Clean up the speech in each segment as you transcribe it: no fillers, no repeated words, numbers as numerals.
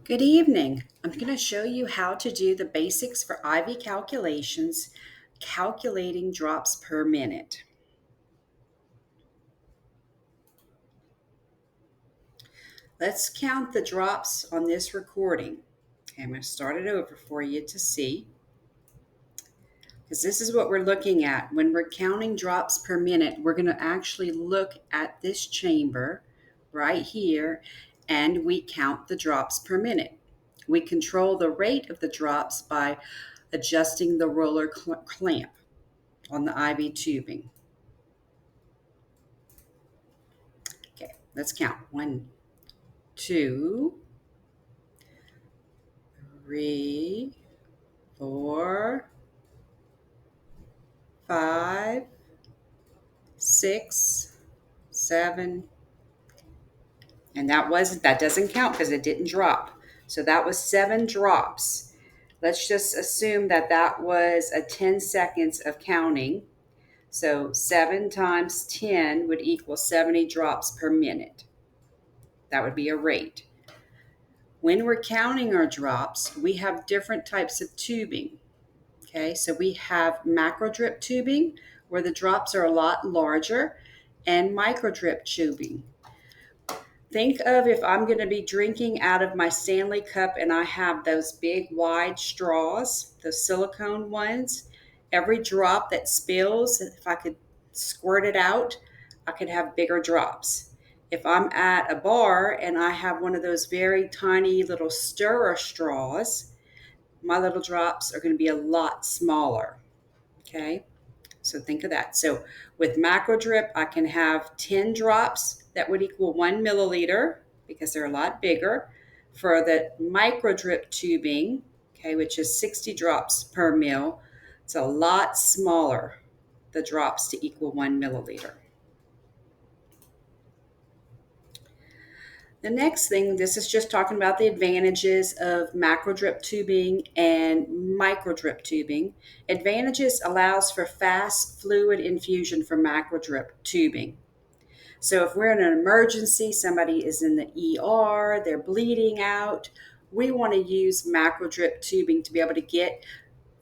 Good evening. I'm going to show you how to do the basics for IV calculations, calculating drops per minute. Let's count the drops on this recording. Okay, I'm going to start it over for you to see, because this is what we're looking at. When we're counting drops per minute, we're going to actually look at this chamber right here, and we count the drops per minute. We control the rate of the drops by adjusting the roller clamp on the IV tubing. Okay, let's count. 1, 2, 3, 4, 5, 6, 7, and that doesn't count because it didn't drop. So that was 7 drops. Let's just assume that that was a 10 seconds of counting. So 7 times 10 would equal 70 drops per minute. That would be a rate. When we're counting our drops, we have different types of tubing. Okay, so we have macro drip tubing, where the drops are a lot larger, and micro drip tubing. Think of if I'm going to be drinking out of my Stanley cup and I have those big wide straws, those silicone ones. Every drop that spills, if I could squirt it out, I could have bigger drops. If I'm at a bar and I have one of those very tiny little stirrer straws, my little drops are going to be a lot smaller. Okay, so think of that. So with macro drip, I can have 10 drops that would equal 1 milliliter because they're a lot bigger. For the micro drip tubing, okay, which is 60 drops per mil, it's a lot smaller, the drops to equal 1 milliliter. The next thing, this is just talking about the advantages of macro drip tubing and micro drip tubing. Advantages allows for fast fluid infusion for macro drip tubing. So if we're in an emergency, somebody is in the ER, they're bleeding out, we want to use macro drip tubing to be able to get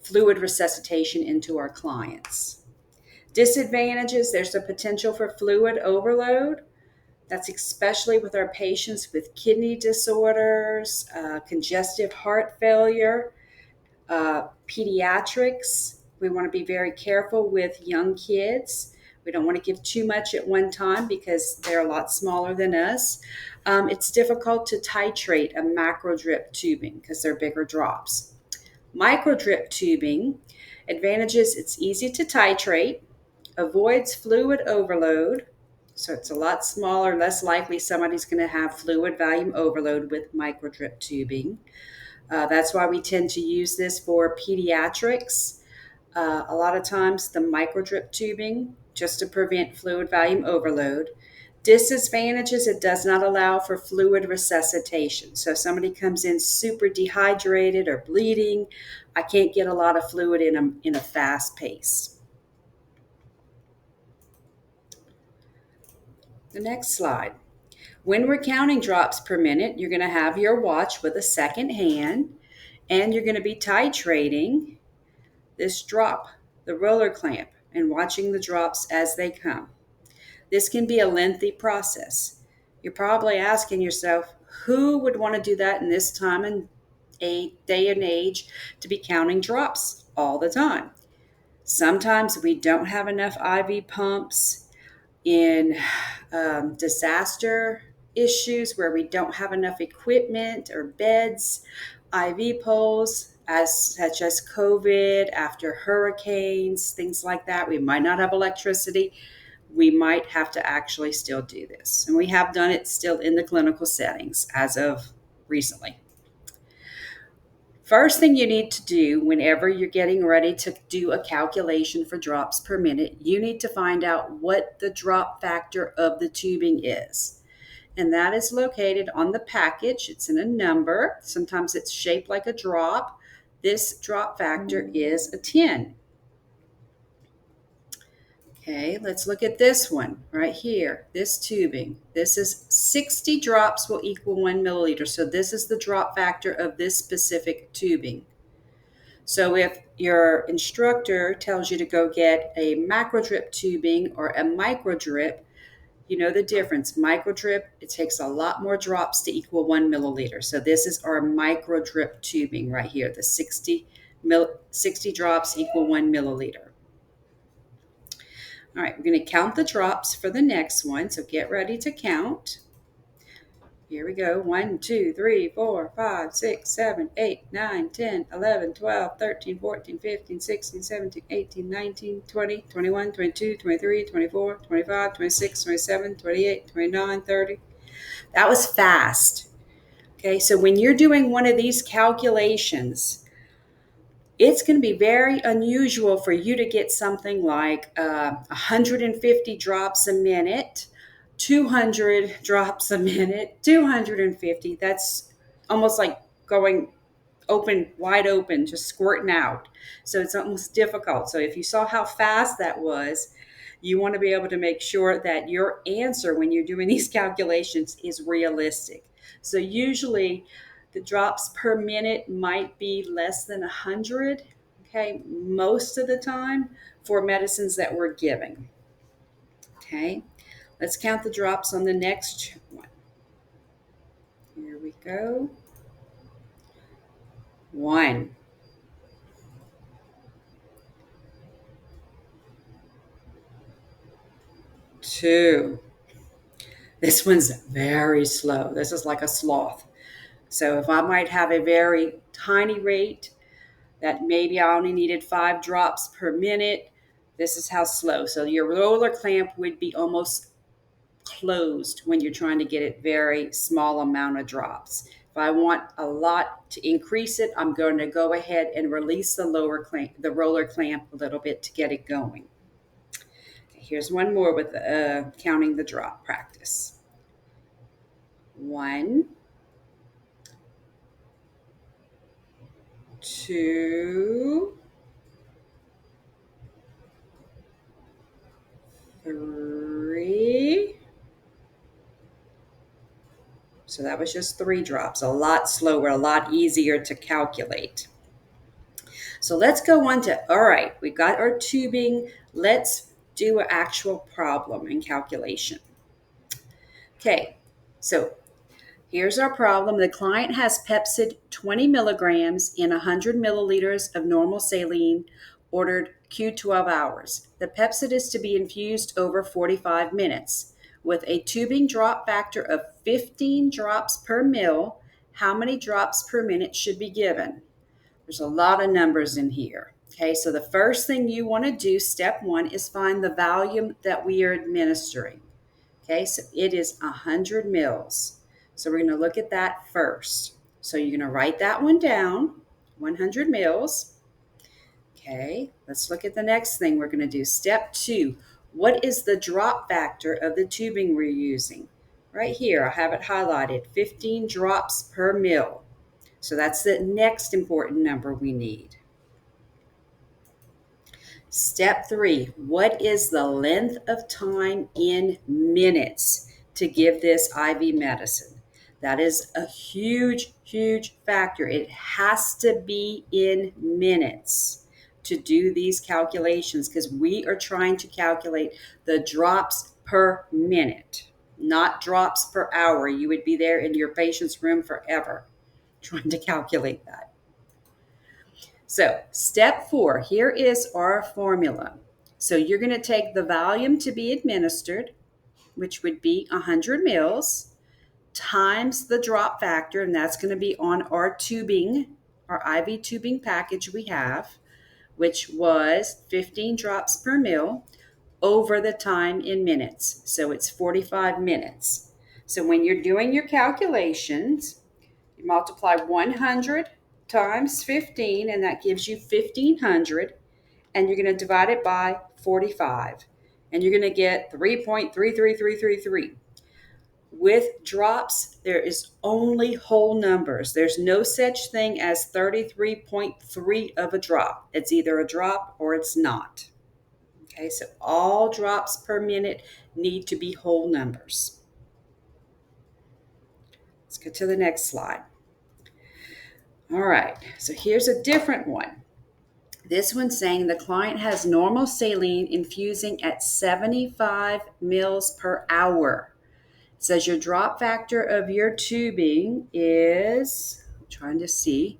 fluid resuscitation into our clients. Disadvantages, there's a potential for fluid overload. That's especially with our patients with kidney disorders, congestive heart failure, pediatrics. We want to be very careful with young kids. We don't want to give too much at one time because they're a lot smaller than us. It's difficult to titrate a macro drip tubing because they're bigger drops. Micro drip tubing, advantages, it's easy to titrate, avoids fluid overload. So it's a lot smaller, less likely somebody's going to have fluid volume overload with micro drip tubing. That's why we tend to use this for pediatrics. A lot of times the micro drip tubing, just to prevent fluid volume overload. Disadvantages, it does not allow for fluid resuscitation. So if somebody comes in super dehydrated or bleeding, I can't get a lot of fluid in a fast pace. The next slide. When we're counting drops per minute, you're going to have your watch with a second hand, and you're going to be titrating this drop, the roller clamp, and watching the drops as they come. This can be a lengthy process. You're probably asking yourself, who would want to do that in this time and day and age to be counting drops all the time? Sometimes we don't have enough IV pumps. In disaster issues where we don't have enough equipment or beds, IV poles, such as COVID, after hurricanes, things like that. We might not have electricity. We might have to actually still do this. And we have done it still in the clinical settings as of recently. First thing you need to do whenever you're getting ready to do a calculation for drops per minute, you need to find out what the drop factor of the tubing is. And that is located on the package. It's in a number. Sometimes it's shaped like a drop. This drop factor is a 10. Okay, let's look at this one right here, this tubing. This is 60 drops will equal 1 milliliter. So this is the drop factor of this specific tubing. So if your instructor tells you to go get a macro drip tubing or a micro drip, you know the difference. Micro drip, it takes a lot more drops to equal 1 milliliter. So this is our micro drip tubing right here, the 60 drops equal 1 milliliter. All right, we're going to count the drops for the next one. So get ready to count. Here we go. 1, 2, 3, 4, 5, 6, 7, 8, 9, 10, 11, 12, 13, 14, 15, 16, 17, 18, 19, 20, 21, 22, 23, 24, 25, 26, 27, 28, 29, 30. That was fast. Okay, so when you're doing one of these calculations, it's going to be very unusual for you to get something like 150 drops a minute, 200 drops a minute, 250. That's almost like going wide open, just squirting out. So it's almost difficult. So if you saw how fast that was, you want to be able to make sure that your answer when you're doing these calculations is realistic. So usually the drops per minute might be less than 100, okay, most of the time for medicines that we're giving. Okay, let's count the drops on the next one. Here we go. 1. 2. This one's very slow. This is like a sloth. So if I might have a very tiny rate that maybe I only needed 5 drops per minute, this is how slow. So your roller clamp would be almost closed when you're trying to get it very small amount of drops. If I want a lot to increase it, I'm going to go ahead and release the roller clamp a little bit to get it going. Here's one more with counting the drop practice. 1, 2, 3. So that was just 3 drops, a lot slower, a lot easier to calculate. So let's go on to, all right, we've got our tubing. Let's do an actual problem and calculation. Okay, so here's our problem. The client has Pepsid 20 milligrams in 100 milliliters of normal saline, ordered Q12 hours. The Pepsid is to be infused over 45 minutes. With a tubing drop factor of 15 drops per mil, how many drops per minute should be given? There's a lot of numbers in here. Okay, so the first thing you want to do, step 1, is find the volume that we are administering. Okay, so it is 100 mils. So we're going to look at that first. So you're going to write that one down, 100 mils. Okay, let's look at the next thing we're going to do. Step 2, what is the drop factor of the tubing we're using? Right here, I have it highlighted, 15 drops per mil. So that's the next important number we need. Step 3, what is the length of time in minutes to give this IV medicine? That is a huge, huge factor. It has to be in minutes to do these calculations because we are trying to calculate the drops per minute, not drops per hour. You would be there in your patient's room forever trying to calculate that. So step 4, here is our formula. So you're going to take the volume to be administered, which would be 100 mils, times the drop factor, and that's going to be on our tubing, our IV tubing package we have, which was 15 drops per mil, over the time in minutes. So it's 45 minutes. So when you're doing your calculations, you multiply 100 times 15, and that gives you 1,500. And you're going to divide it by 45. And you're going to get 3.33333. With drops, there is only whole numbers. There's no such thing as 33.3 of a drop. It's either a drop or it's not. Okay, so all drops per minute need to be whole numbers. Let's go to the next slide. All right, so here's a different one. This one's saying the client has normal saline infusing at 75 mils per hour. It says your drop factor of your tubing is, I'm trying to see,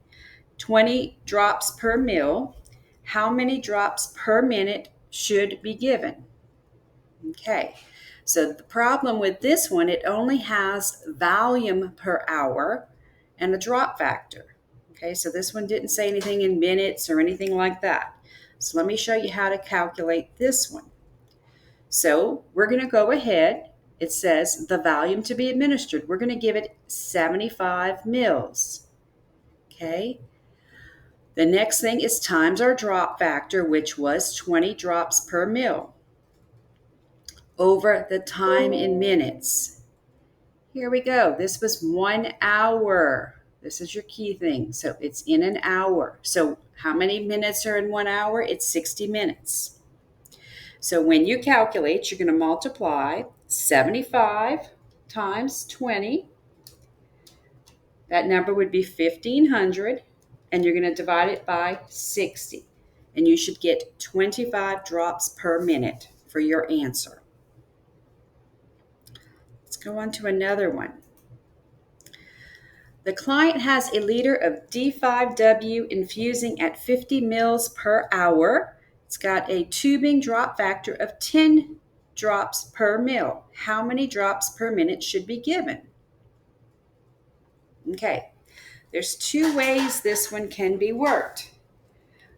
20 drops per mil. How many drops per minute should be given? Okay, so the problem with this one, it only has volume per hour and a drop factor. Okay, so this one didn't say anything in minutes or anything like that. So let me show you how to calculate this one. So we're going to go ahead. It says the volume to be administered. We're going to give it 75 mils. Okay. The next thing is times our drop factor, which was 20 drops per mil, over the time in minutes. Here we go. This was 1 hour. This is your key thing. So it's in an hour. So how many minutes are in 1 hour? It's 60 minutes. So when you calculate, you're going to multiply 75 times 20. That number would be 1,500. And you're going to divide it by 60. And you should get 25 drops per minute for your answer. Let's go on to another one. The client has a liter of D5W infusing at 50 mils per hour. It's got a tubing drop factor of 10 drops per mil. How many drops per minute should be given? Okay, there's two ways this one can be worked.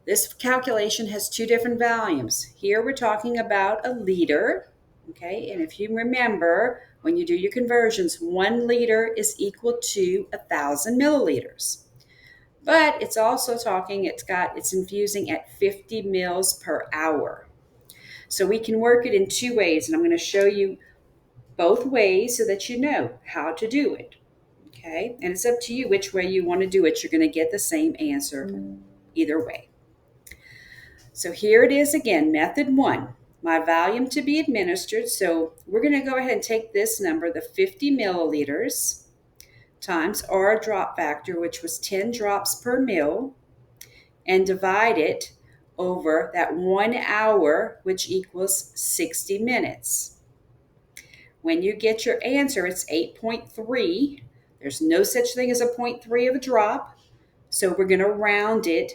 This calculation has two different volumes. Here we're talking about a liter. Okay, and if you remember, when you do your conversions, 1 liter is equal to 1,000 milliliters. But it's also talking, it's infusing at 50 mils per hour. So we can work it in two ways, and I'm going to show you both ways so that you know how to do it. Okay, and it's up to you which way you want to do it. You're going to get the same answer either way. So here it is again, method 1. My volume to be administered. So we're going to go ahead and take this number, the 50 milliliters, times our drop factor, which was 10 drops per mil, and divide it over that 1 hour, which equals 60 minutes. When you get your answer, it's 8.3. There's no such thing as a 0.3 of a drop. So we're going to round it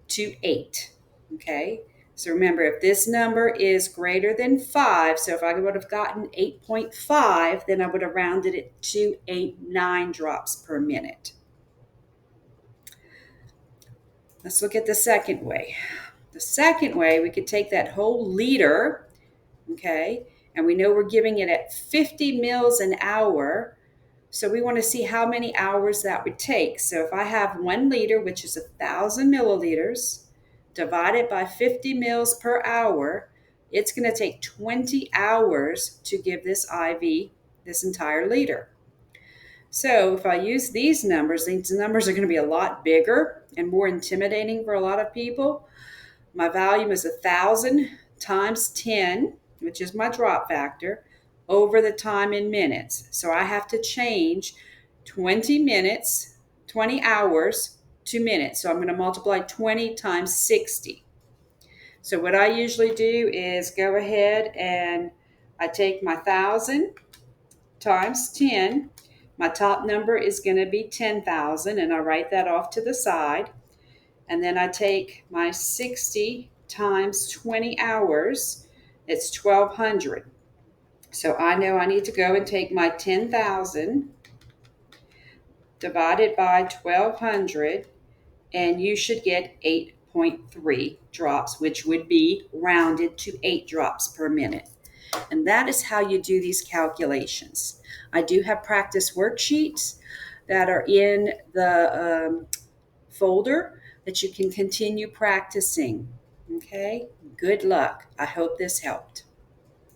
to 8. Okay, so remember, if this number is greater than 5, so if I would have gotten 8.5, then I would have rounded it to 9 drops per minute. Let's look at the second way. The second way, we could take that whole liter, okay, and we know we're giving it at 50 mils an hour. So we want to see how many hours that would take. So if I have 1 liter, which is 1,000 milliliters, divided by 50 mils per hour, it's going to take 20 hours to give this IV this entire liter. So if I use these numbers are going to be a lot bigger and more intimidating for a lot of people. My volume is 1,000 times 10, which is my drop factor, over the time in minutes. So I have to change 20 hours to minutes. So I'm going to multiply 20 times 60. So what I usually do is go ahead and I take my 1,000 times 10. My top number is going to be 10,000, and I write that off to the side. And then I take my 60 times 20 hours. It's 1,200. So I know I need to go and take my 10,000 divided by 1,200, and you should get 8.3 drops, which would be rounded to 8 drops per minute. And that is how you do these calculations. I do have practice worksheets that are in the folder that you can continue practicing. Okay, good luck. I hope this helped.